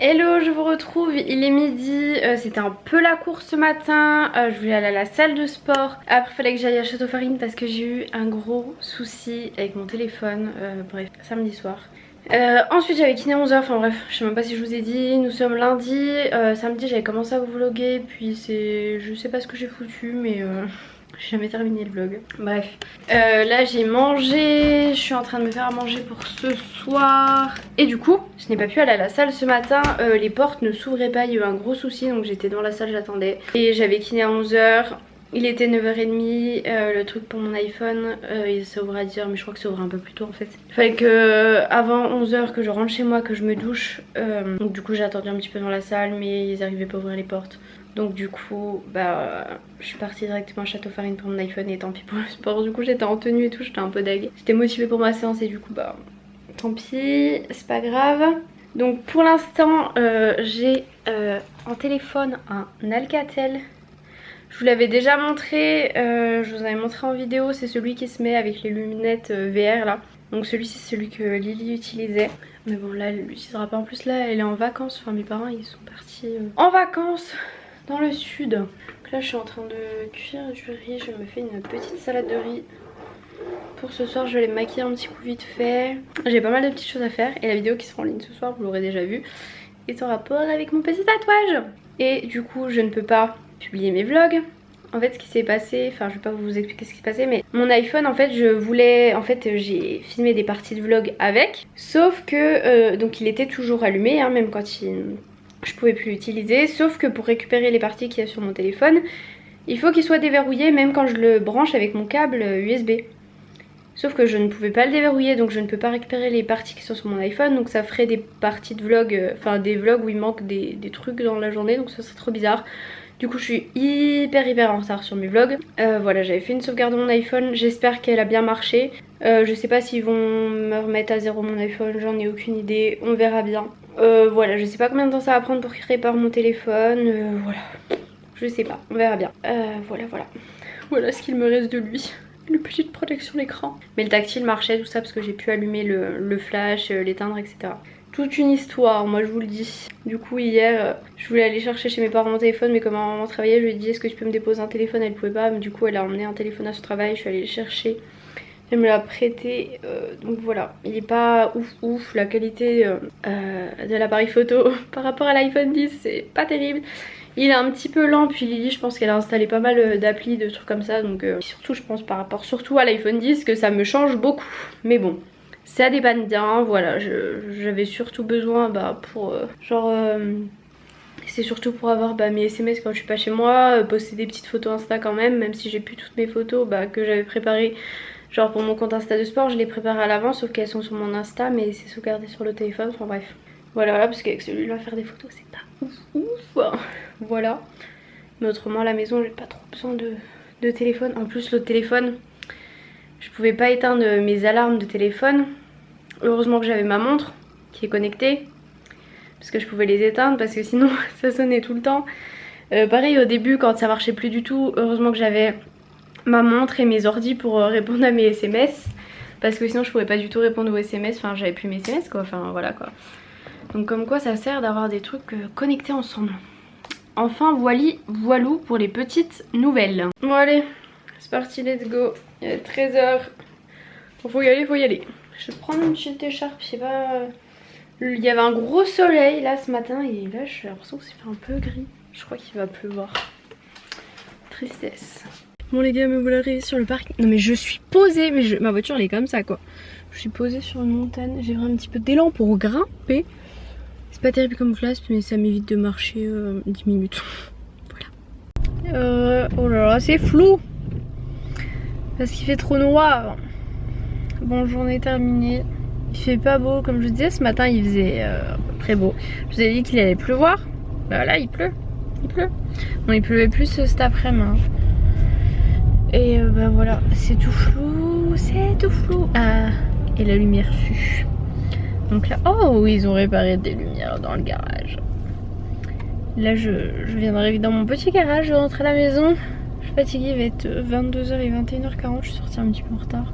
Hello, je vous retrouve, il est midi, c'était un peu la course ce matin, je voulais aller à la salle de sport. Après il fallait que j'aille à Château-Farine parce que j'ai eu un gros souci avec mon téléphone, bref, samedi soir. Ensuite j'avais kiné à 11 h, enfin bref, je sais même pas si je vous ai dit, nous sommes lundi, samedi j'avais commencé à vous vlogger, puis je sais pas ce que j'ai foutu mais j'ai jamais terminé le vlog. Bref. Là j'ai mangé, je suis en train de me faire à manger pour ce soir. Et du coup, je n'ai pas pu aller à la salle ce matin. Les portes ne s'ouvraient pas, il y a eu un gros souci. Donc j'étais dans la salle, j'attendais. Et j'avais kiné à 11 h. Il était 9 h 30. Le truc pour mon iPhone, ça ouvre à 10 h, mais je crois que ça ouvre un peu plus tôt en fait. Il fallait que avant 11 h que je rentre chez moi, que je me douche. Donc du coup j'ai attendu un petit peu dans la salle, mais ils n'arrivaient pas à ouvrir les portes. Donc du coup je suis partie directement à Château-Farine pour mon iPhone et tant pis pour le sport. Du coup j'étais en tenue et tout, j'étais un peu deg. J'étais motivée pour ma séance et du coup tant pis, c'est pas grave. Donc pour l'instant j'ai en téléphone un Alcatel. Je vous l'avais déjà montré, je vous avais montré en vidéo, c'est celui qui se met avec les lunettes VR là. Donc celui-ci c'est celui que Lily utilisait. Mais bon là elle l'utilisera pas, en plus là elle est en vacances, enfin mes parents ils sont partis en vacances dans le sud. Donc là je suis en train de cuire du riz, je me fais une petite salade de riz. Pour ce soir je vais les maquiller un petit coup vite fait. J'ai pas mal de petites choses à faire et la vidéo qui sera en ligne ce soir vous l'aurez déjà vue est en rapport avec mon petit tatouage. Et du coup je ne peux pas publier mes vlogs. En fait ce qui s'est passé, enfin je vais pas vous expliquer ce qui s'est passé, mais mon iPhone en fait j'ai filmé des parties de vlog avec. Sauf que donc il était toujours allumé hein, même quand je pouvais plus l'utiliser. Sauf que pour récupérer les parties qu'il y a sur mon téléphone, il faut qu'il soit déverrouillé même quand je le branche avec mon câble USB. Sauf que je ne pouvais pas le déverrouiller, donc je ne peux pas récupérer les parties qui sont sur mon iPhone. Donc ça ferait des parties de vlog, enfin des vlogs où il manque des trucs dans la journée, donc ça serait trop bizarre. Du coup je suis hyper en retard sur mes vlogs. Voilà, j'avais fait une sauvegarde de mon iPhone, j'espère qu'elle a bien marché. Je sais pas s'ils vont me remettre à zéro mon iPhone, j'en ai aucune idée, on verra bien. Voilà, je sais pas combien de temps ça va prendre pour qu'il répare mon téléphone, voilà. Je sais pas, on verra bien. Voilà ce qu'il me reste de lui. Une petite protection d'écran. Mais le tactile marchait, tout ça, parce que j'ai pu allumer le flash, l'éteindre, etc. Toute une histoire, moi je vous le dis. Du coup hier, je voulais aller chercher chez mes parents mon téléphone, mais comme ma maman travaillait, je lui ai dit est-ce que tu peux me déposer un téléphone, elle pouvait pas, mais du coup elle a emmené un téléphone à son travail, je suis allée le chercher. Elle me l'a prêté, donc voilà. Il est pas ouf, la qualité de l'appareil photo par rapport à l'iPhone 10 c'est pas terrible. Il est un petit peu lent, puis Lily je pense qu'elle a installé pas mal d'applis, de trucs comme ça, donc surtout je pense par rapport surtout à l'iPhone 10 que ça me change beaucoup. Mais bon, ça dépanne bien, voilà, j'avais surtout besoin pour c'est surtout pour avoir mes SMS quand je suis pas chez moi, poster des petites photos Insta quand même si j'ai plus toutes mes photos que j'avais préparées. Genre pour mon compte Insta de sport, je les prépare à l'avance, sauf qu'elles sont sur mon Insta, mais c'est sauvegardé sur le téléphone, enfin bref. Voilà, parce qu'avec celui-là, faire des photos, c'est pas ouf. Voilà. Mais autrement, à la maison, j'ai pas trop besoin de téléphone. En plus, l'autre téléphone, je pouvais pas éteindre mes alarmes de téléphone. Heureusement que j'avais ma montre qui est connectée, parce que je pouvais les éteindre, parce que sinon, ça sonnait tout le temps. Pareil, au début, quand ça marchait plus du tout, heureusement que j'avais ma montre et mes ordis pour répondre à mes SMS, parce que sinon je pouvais pas du tout répondre aux SMS, enfin j'avais plus mes SMS quoi, enfin voilà quoi. Donc comme quoi ça sert d'avoir des trucs connectés ensemble. Enfin voilou pour les petites nouvelles. Bon allez, c'est parti, let's go. Il est 13 h, faut y aller. Je vais prendre une petite écharpe, je sais pas. Il y avait un gros soleil là ce matin et là j'ai l'impression que c'est fait un peu gris. Je crois qu'il va pleuvoir. Tristesse. Bon les gars, me voilà arrivée sur le parc. Non mais je suis posée, mais ma voiture elle est comme ça quoi. Je suis posée sur une montagne, j'ai vraiment un petit peu d'élan pour grimper. C'est pas terrible comme classe mais ça m'évite de marcher 10 minutes. Voilà. Oh là là, c'est flou parce qu'il fait trop noir. Bon, journée terminée. Il fait pas beau, comme je vous disais ce matin il faisait très beau. Je vous avais dit qu'il allait pleuvoir. Bah là il pleut. Bon il pleuvait plus cet après-midi. Et voilà, c'est tout flou. Ah, et la lumière fut. Donc là, oh, ils ont réparé des lumières dans le garage. Là, je viens d'arriver dans mon petit garage, je rentre à la maison. Je suis fatiguée, il va être 22 h et 21 h 40, je suis sortie un petit peu en retard.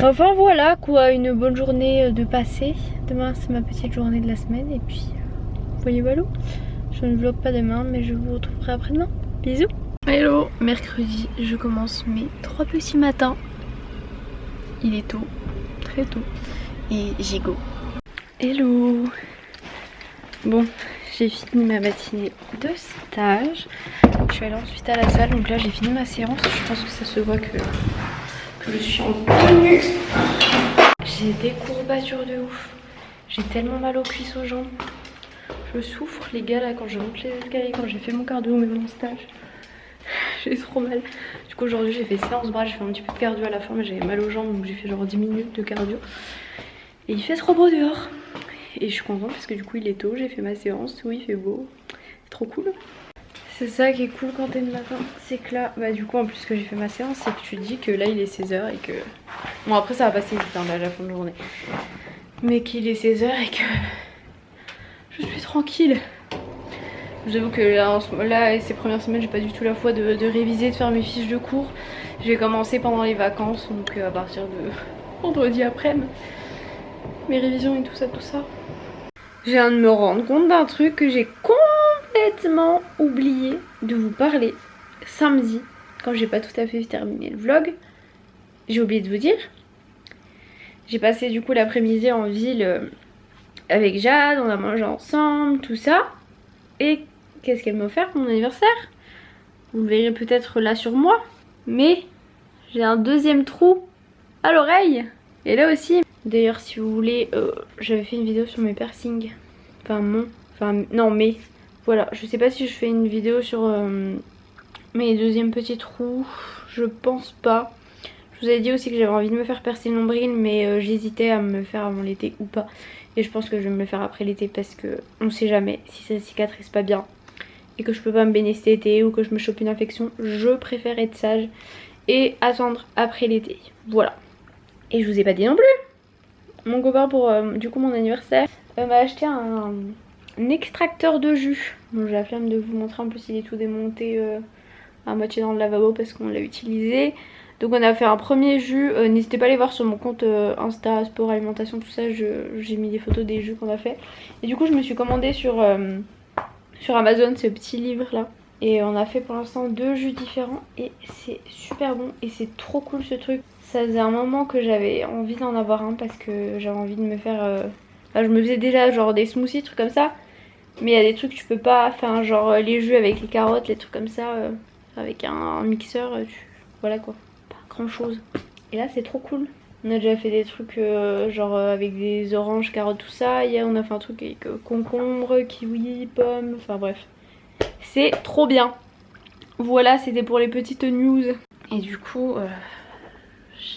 Enfin voilà quoi, une bonne journée de passé. Demain c'est ma petite journée de la semaine et puis voyez voilà. Je ne vlog pas demain mais je vous retrouverai après-demain. Bisous. Hello, mercredi je commence mes 3 petits matins. Il est tôt, très tôt et j'ai go. Hello. Bon, j'ai fini ma matinée de stage. Je suis allée ensuite à la salle, donc là j'ai fini ma séance. Je pense que ça se voit que je suis en tenue. J'ai des courbatures de ouf. J'ai tellement mal aux cuisses, aux jambes. Je souffre les gars là quand je monte les escaliers, quand j'ai fait mon cardio mais mon stage. J'ai trop mal. Du coup aujourd'hui j'ai fait séance bras, j'ai fait un petit peu de cardio à la fin mais j'avais mal aux jambes donc j'ai fait genre 10 minutes de cardio. Et il fait trop beau dehors. Et je suis contente parce que du coup il est tôt, j'ai fait ma séance, oui il fait beau. C'est trop cool. C'est ça qui est cool quand t'es le matin, c'est que là, bah du coup en plus que j'ai fait ma séance, c'est que tu te dis que là il est 16h et que... Bon après ça va passer vite hein, là, à la fin de journée. Mais qu'il est 16h et que... je suis tranquille. Je vous avoue que là ces premières semaines j'ai pas du tout la foi de réviser, de faire mes fiches de cours. J'ai commencé pendant les vacances, donc à partir de vendredi après-midi. Mes révisions et tout ça, Je viens de me rendre compte d'un truc que j'ai complètement oublié de vous parler samedi, quand j'ai pas tout à fait terminé le vlog. J'ai oublié de vous dire. J'ai passé du coup l'après-midi en ville avec Jade, on a mangé ensemble, tout ça. Et qu'est-ce qu'elle m'a offert pour mon anniversaire? Vous le verrez peut-être là sur moi. Mais j'ai un deuxième trou à l'oreille. Et là aussi. D'ailleurs si vous voulez, j'avais fait une vidéo sur mes piercings. Voilà, je sais pas si je fais une vidéo sur mes deuxièmes petits trous. Je pense pas. Je vous avais dit aussi que j'avais envie de me faire percer le nombril, mais j'hésitais à me le faire avant l'été ou pas. Et je pense que je vais me le faire après l'été parce que on sait jamais si ça cicatrise pas bien et que je peux pas me baigner cet été ou que je me chope une infection. Je préfère être sage et attendre après l'été. Voilà. Et je vous ai pas dit non plus. Mon copain pour du coup mon anniversaire m'a acheté un extracteur de jus. Bon j'ai la flemme de vous montrer, en plus il est tout démonté à moitié dans le lavabo parce qu'on l'a utilisé. Donc on a fait un premier jus, n'hésitez pas à aller voir sur mon compte Insta, sport, alimentation, tout ça, j'ai mis des photos des jus qu'on a fait. Et du coup je me suis commandé sur Amazon ce petit livre là. Et on a fait pour l'instant 2 jus différents et c'est super bon et c'est trop cool ce truc. Ça faisait un moment que j'avais envie d'en avoir un parce que j'avais envie de me faire... je me faisais déjà genre des smoothies, trucs comme ça. Mais il y a des trucs que tu peux pas, enfin genre les jus avec les carottes, les trucs comme ça, avec un mixeur, voilà quoi, pas grand chose. Et là c'est trop cool. On a déjà fait des trucs genre avec des oranges, carottes, tout ça. Hier on a fait un truc avec concombre, kiwi, pommes, enfin bref. C'est trop bien. Voilà, c'était pour les petites news. Et du coup...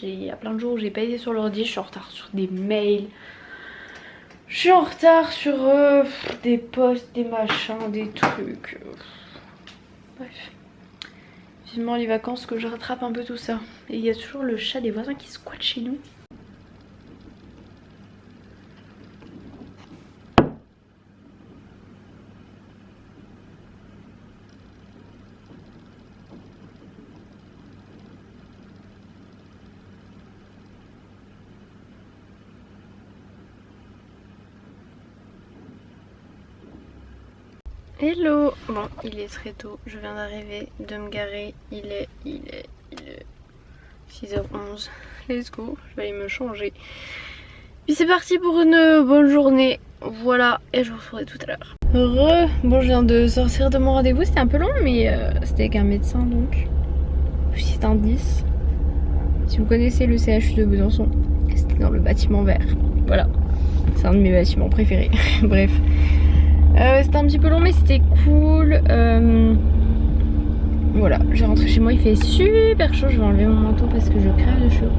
il y a plein de jours où j'ai pas été sur l'ordi, je suis en retard sur des mails, je suis en retard sur des posts, des machins, des trucs. Bref. Vivement les vacances que je rattrape un peu tout ça. Et il y a toujours le chat des voisins qui squatte chez nous. Hello. Bon, il est très tôt, je viens d'arriver, de me garer, il est 6h11. Let's go, je vais aller me changer. Puis c'est parti pour une bonne journée. Voilà, et je vous retrouverai tout à l'heure. Bon, je viens de sortir de mon rendez-vous, c'était un peu long, mais c'était avec un médecin donc. Puis c'est un 10. Si vous connaissez le CHU de Besançon, c'était dans le bâtiment vert. Voilà, c'est un de mes bâtiments préférés. Bref. C'était un petit peu long mais c'était cool. Voilà, j'ai rentré chez moi, il fait super chaud. Je vais enlever mon manteau parce que je crève de chaud.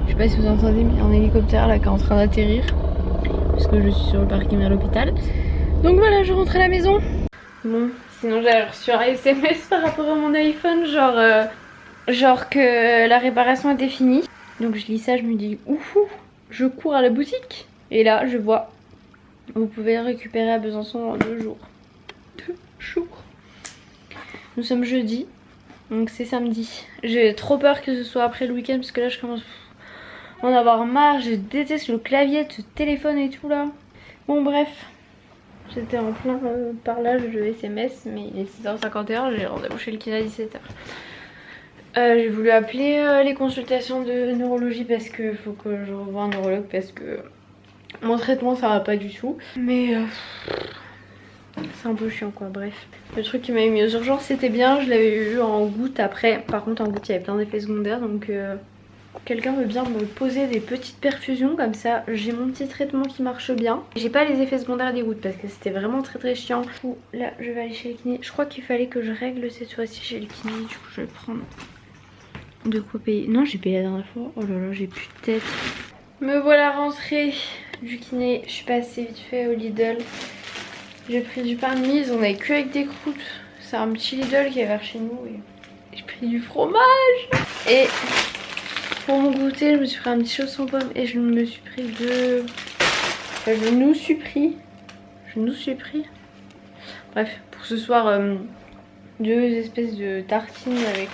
Je sais pas si vous entendez, mais il y a un hélicoptère là qui est en train d'atterrir parce que je suis sur le parking à l'hôpital. Donc voilà, je rentre à la maison. Bon, sinon j'avais reçu un SMS par rapport à mon iPhone, genre que la réparation était finie. Donc je lis ça, je me dis ouf, je cours à la boutique. Et là, je vois, vous pouvez le récupérer à Besançon en 2 jours. 2 jours. Nous sommes jeudi, donc c'est samedi. J'ai trop peur que ce soit après le week-end parce que là je commence en avoir marre. Je déteste le clavier de ce téléphone et tout là. Bon bref, j'étais en plein parlage de SMS, mais il est 6h51, j'ai rendez-vous chez le kiné à 17h. J'ai voulu appeler les consultations de neurologie parce que faut que je revoie un neurologue parce que mon traitement ça va pas du tout. Mais c'est un peu chiant quoi, bref. Le truc qui m'a mis aux urgences c'était bien, je l'avais eu en goutte après. Par contre en goutte il y avait plein d'effets secondaires donc quelqu'un veut bien me poser des petites perfusions comme ça j'ai mon petit traitement qui marche bien. J'ai pas les effets secondaires des gouttes parce que c'était vraiment très chiant. Du coup là je vais aller chez le kiné. Je crois qu'il fallait que je règle cette fois-ci chez le kiné, du coup je vais prendre de quoi payer. Non j'ai payé la dernière fois, oh là là j'ai plus de tête. Me voilà rentrée du kiné, je suis passée vite fait au Lidl. J'ai pris du pain de mie, on avait que avec des croûtes. C'est un petit Lidl qui est vers chez nous et j'ai pris du fromage. Et pour mon goûter, je me suis pris un petit chausson pomme et je me suis pris deux... Enfin, je nous suis pris. Bref, pour ce soir, deux espèces de tartines avec...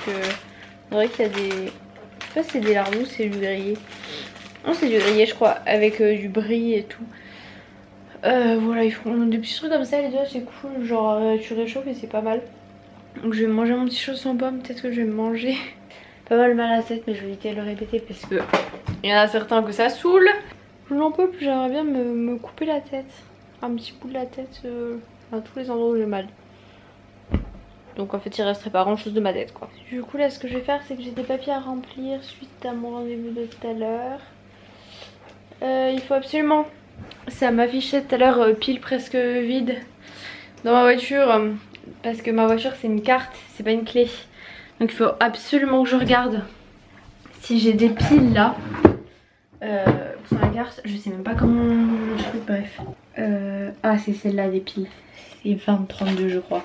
on dirait qu'il y a des... Je sais pas si c'est des lardons ou c'est du grillé. Non, c'est du grillé je crois, avec du brie et tout. Voilà, ils font des petits trucs comme ça les deux, c'est cool. Genre tu réchauffes et c'est pas mal. Donc je vais manger mon petit chausson pomme, peut-être que je vais manger. Pas mal mal à la tête mais je vais éviter de le répéter parce que il y en a certains que ça saoule. Je n'en peux plus, j'aimerais bien me couper la tête. Un petit bout de la tête à tous les endroits où j'ai mal. Donc en fait il resterait pas grand chose de ma tête quoi. Du coup là ce que je vais faire c'est que j'ai des papiers à remplir suite à mon rendez-vous de tout à l'heure. Il faut absolument... Ça m'affichait tout à l'heure pile presque vide dans ma voiture. Parce que ma voiture c'est une carte, c'est pas une clé. Donc il faut absolument que je regarde si j'ai des piles là sur la carte. Je sais même pas comment le truc, bref. Ah c'est celle-là des piles. C'est 2032 je crois.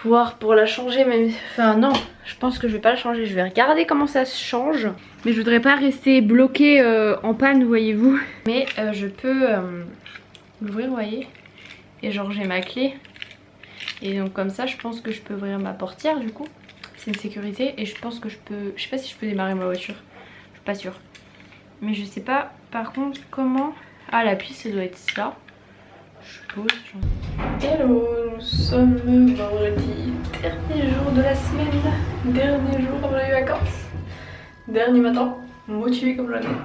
Voir pour la changer même. Enfin non, je pense que je vais pas la changer. Je vais regarder comment ça se change. Mais je voudrais pas rester bloquée en panne voyez-vous. Mais je peux l'ouvrir vous voyez. Et genre j'ai ma clé. Et donc comme ça je pense que je peux ouvrir ma portière du coup. C'est une sécurité et je pense que je peux... Je sais pas si je peux démarrer ma voiture. Je suis pas sûre. Mais je sais pas par contre comment... Ah la pile ça doit être ça. Je pose. Hello, nous sommes vendredi. Dernier jour de la semaine. Dernier jour avant les vacances. Dernier matin. Motivée comme jamais.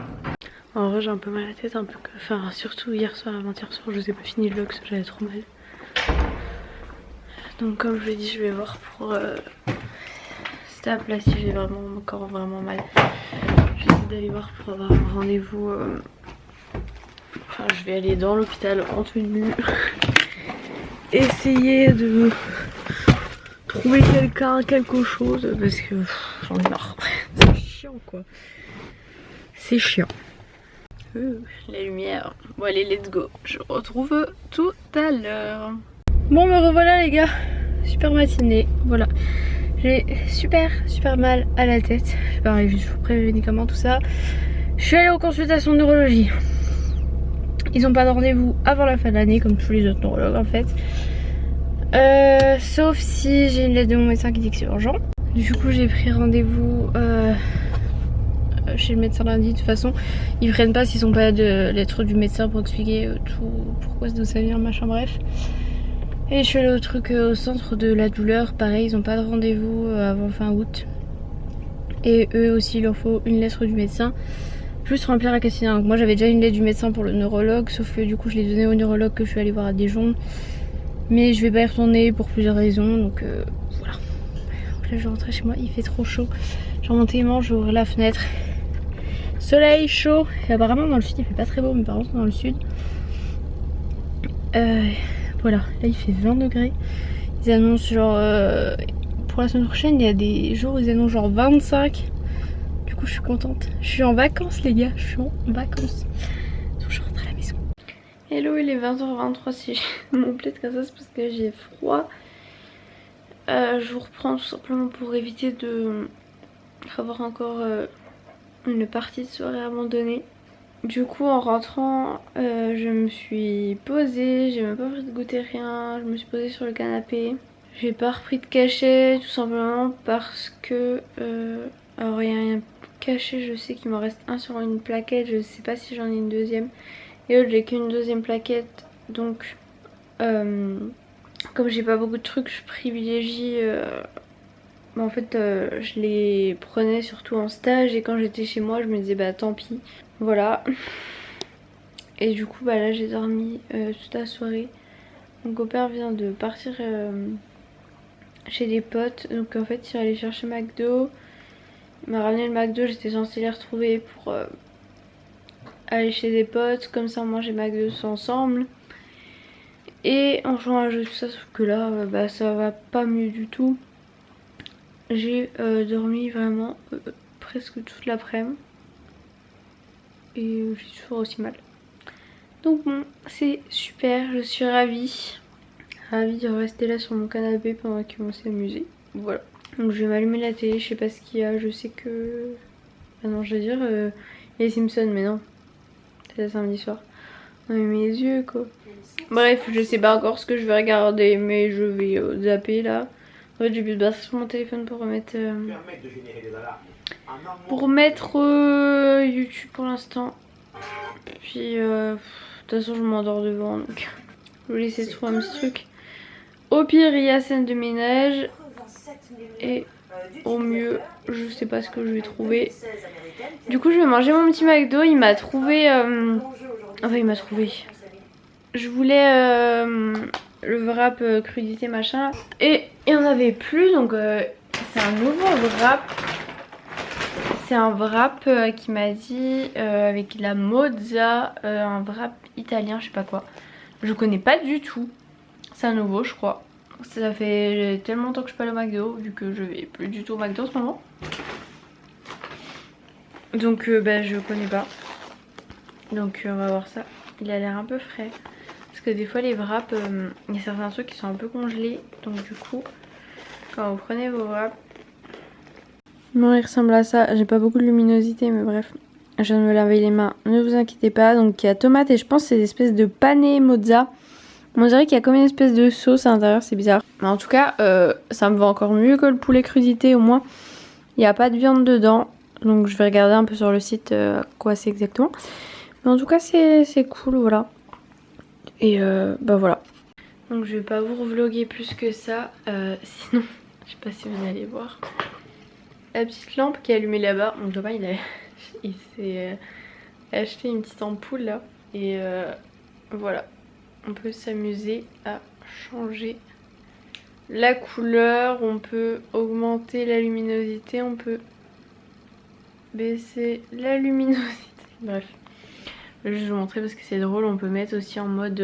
En vrai j'ai un peu mal à la tête. Un peu que... Enfin surtout hier soir, avant-hier soir je vous ai pas fini le vlog parce que j'avais trop mal. Donc comme je vous l'ai dit je vais voir pour Stap là si j'ai vraiment encore vraiment mal. J'essaie d'aller voir pour avoir un rendez-vous. Enfin je vais aller dans l'hôpital en tenue. Essayer de trouver quelqu'un, quelque chose parce que j'en ai marre. C'est chiant quoi. C'est chiant. Les lumières. Bon allez let's go. Je retrouve tout à l'heure. Bon me revoilà les gars. Super matinée. Voilà. J'ai super mal à la tête. Pareil, je vous préviens les médicaments, tout ça. Je suis allée aux consultations de neurologie. Ils ont pas de rendez-vous avant la fin de l'année, comme tous les autres neurologues en fait. Sauf si j'ai une lettre de mon médecin qui dit que c'est urgent. Du coup, j'ai pris rendez-vous chez le médecin lundi. De toute façon, ils prennent pas s'ils n'ont pas de lettre du médecin pour expliquer tout pourquoi d'où ça vient, machin, bref. Et je suis allée au truc au centre de la douleur, pareil, ils ont pas de rendez-vous avant fin août. Et eux aussi, il leur faut une lettre du médecin, plus remplir un questionnaire. Donc moi j'avais déjà une lettre du médecin pour le neurologue, sauf que du coup je l'ai donnée au neurologue que je suis allée voir à Dijon. Mais je vais pas y retourner pour plusieurs raisons, donc voilà. Donc là je vais rentrer chez moi, il fait trop chaud. Je vais remonter les manches, je vais ouvrir la fenêtre. Soleil, chaud, et apparemment dans le sud il fait pas très beau, mes parents sont dans le sud. Voilà, là il fait 20 degrés. Ils annoncent genre pour la semaine prochaine il y a des jours où ils annoncent genre 25. Du coup je suis contente. Je suis en vacances les gars, je suis en vacances. Donc je rentre à la maison. Hello, il est 20h23 si j'ai mon plaid comme ça c'est parce que j'ai froid. Je vous reprends tout simplement pour éviter de avoir encore une partie de soirée abandonnée. Du coup en rentrant je me suis posée, j'ai même pas pris de goûter rien, je me suis posée sur le canapé. J'ai pas repris de cachet tout simplement parce que alors il y a caché, je sais qu'il m'en reste un sur une plaquette, je sais pas si j'en ai une deuxième. Et l'autre j'ai qu'une deuxième plaquette, donc comme j'ai pas beaucoup de trucs, je privilégie... en fait je les prenais surtout en stage et quand j'étais chez moi je me disais bah tant pis. Voilà. Et du coup bah là j'ai dormi toute la soirée. Mon copain vient de partir chez des potes, donc en fait il est allé chercher McDo. Il m'a ramené le McDo, j'étais censée les retrouver pour aller chez des potes, comme ça on mangeait McDo tous ensemble. Et en jouant à un jeu tout ça, sauf que là bah ça va pas mieux du tout. J'ai dormi vraiment presque toute l'après-midi. Et j'ai toujours aussi mal. Donc bon, c'est super, je suis ravie. Ravie de rester là sur mon canapé pendant qu'ils vont s'amuser. Voilà. Donc je vais m'allumer la télé, je sais pas ce qu'il y a, je sais que... Ah non, je veux dire, les Simpsons, mais non. C'est le samedi soir. Non mais mes yeux quoi. Bref, je sais pas encore ce que je vais regarder, mais je vais zapper là. En fait j'ai plus de batterie sur mon téléphone pour remettre... YouTube pour l'instant. Puis de toute façon je m'endors devant, donc je vais laisser trouver un petit truc. Au pire il y a scène de ménage. Et au mieux je sais pas ce que je vais trouver. Du coup je vais manger mon petit McDo. Il m'a trouvé enfin il m'a trouvé. Je voulais le wrap crudité machin. Et il n'y en avait plus, donc c'est un nouveau wrap. C'est un wrap qui m'a dit avec la mozza, un wrap italien, je sais pas quoi. Je connais pas du tout. C'est un nouveau je crois. Ça fait tellement longtemps que je suis pas allée au McDo, vu que je vais plus du tout au McDo en ce moment. Donc bah, je connais pas. Donc on va voir ça. Il a l'air un peu frais. Parce que des fois les wraps, il y a certains trucs qui sont un peu congelés. Donc du coup, quand vous prenez vos wraps... Non, il ressemble à ça. J'ai pas beaucoup de luminosité, mais bref. Je viens de me laver les mains. Ne vous inquiétez pas. Donc il y a tomate et je pense que c'est des espèces de pané mozza. On dirait qu'il y a comme une espèce de sauce à l'intérieur, c'est bizarre. Mais en tout cas, ça me va encore mieux que le poulet crudité. Au moins, il n'y a pas de viande dedans. Donc je vais regarder un peu sur le site quoi c'est exactement. Mais en tout cas, c'est cool, voilà. Et bah voilà. Donc je vais pas vous revloguer plus que ça. Sinon, je sais pas si vous allez voir. La petite lampe qui est allumée là-bas. Mon copain il s'est acheté une petite ampoule là. Et voilà. On peut s'amuser à changer la couleur. On peut augmenter la luminosité. On peut baisser la luminosité. Bref. Je vais vous montrer parce que c'est drôle. On peut mettre aussi en mode...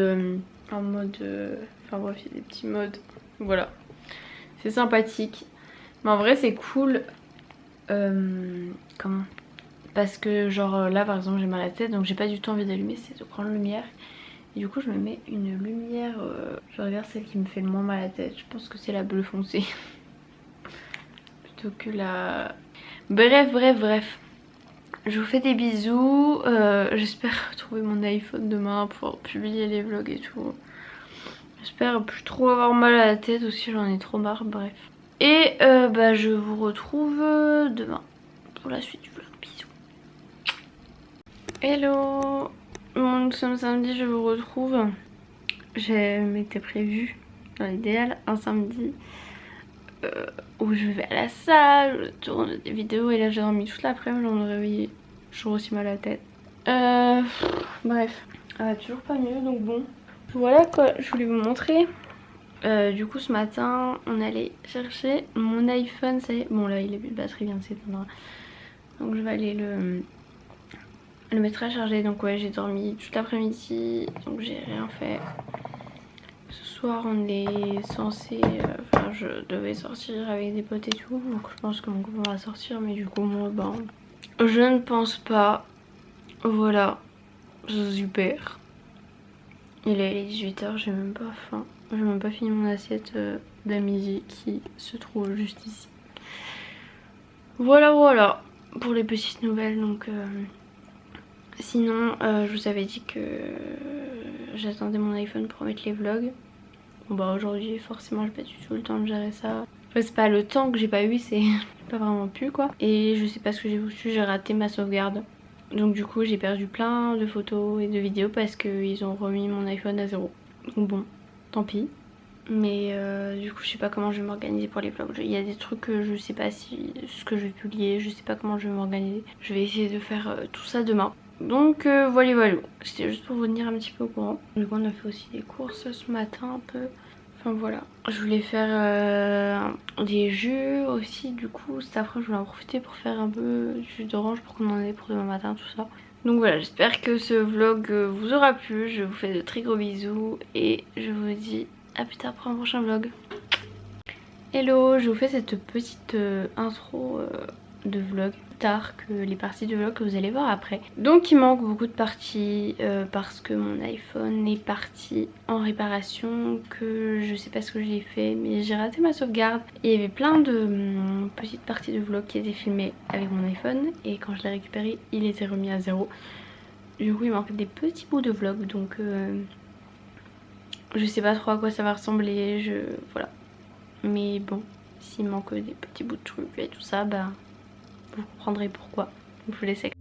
enfin bref, il y a des petits modes. Voilà. C'est sympathique. Mais en vrai c'est cool. Comment? Parce que genre là par exemple j'ai mal à la tête. Donc j'ai pas du tout envie d'allumer. C'est de prendre lumière. Et du coup je me mets une lumière. Je regarde celle qui me fait le moins mal à la tête. Je pense que c'est la bleu foncé. Plutôt que la... Bref. Je vous fais des bisous. J'espère retrouver mon iPhone demain pour publier les vlogs et tout. J'espère plus trop avoir mal à la tête aussi, j'en ai trop marre, bref. Et bah je vous retrouve demain pour la suite du vlog. Bisous. Hello. Bon, nous sommes samedi, je vous retrouve. J'ai m'étais prévu dans l'idéal un samedi où je vais à la salle, je tourne des vidéos et là j'ai dormi toute l'après-midi, je me réveillais. Toujours aussi mal à la tête. Bref, toujours pas mieux donc bon. Voilà quoi, je voulais vous montrer. Du coup ce matin on allait chercher mon iPhone, ça y est. Bon là il est plus de batterie, vient de s'éteindre. Donc je vais aller le mettre à charger. Donc ouais j'ai dormi toute l'après-midi, donc j'ai rien fait. Ce soir on est censé, enfin je devais sortir avec des potes et tout. Donc je pense que mon copain va sortir, mais du coup moi ben je ne pense pas. Voilà, super. Il est 18h, j'ai même pas faim. J'ai même pas fini mon assiette de midi qui se trouve juste ici. Voilà pour les petites nouvelles. Donc sinon je vous avais dit que j'attendais mon iPhone pour mettre les vlogs. Bon bah aujourd'hui forcément j'ai pas du tout le temps de gérer ça. Enfin, c'est pas le temps que j'ai pas eu, c'est pas vraiment pu quoi. Et je sais pas ce que j'ai foutu, j'ai raté ma sauvegarde. Donc du coup j'ai perdu plein de photos et de vidéos parce qu'ils ont remis mon iPhone à 0. Donc bon, tant pis. Mais du coup je sais pas comment je vais m'organiser pour les vlogs. Il y a des trucs que je sais pas si ce que je vais publier, je sais pas comment je vais m'organiser. Je vais essayer de faire tout ça demain. Donc voilà voilà, c'était juste pour vous tenir un petit peu au courant. Du coup on a fait aussi des courses ce matin un peu. Enfin voilà, je voulais faire des jus aussi, du coup cet après je voulais en profiter pour faire un peu de jus d'orange pour qu'on en ait pour demain matin, tout ça. Donc voilà, j'espère que ce vlog vous aura plu, je vous fais de très gros bisous et je vous dis à plus tard pour un prochain vlog. Hello, je vous fais cette petite intro de vlog tard que les parties de vlog que vous allez voir après. Donc il manque beaucoup de parties parce que mon iPhone est parti en réparation, que je sais pas ce que j'ai fait mais j'ai raté ma sauvegarde. Et il y avait plein de petites parties de vlog qui étaient filmées avec mon iPhone et quand je l'ai récupéré il était remis à 0. Du coup il manque des petits bouts de vlog donc je sais pas trop à quoi ça va ressembler, voilà. Mais bon, s'il manque des petits bouts de trucs et tout ça, bah vous comprendrez pourquoi. Je vous laisse avec.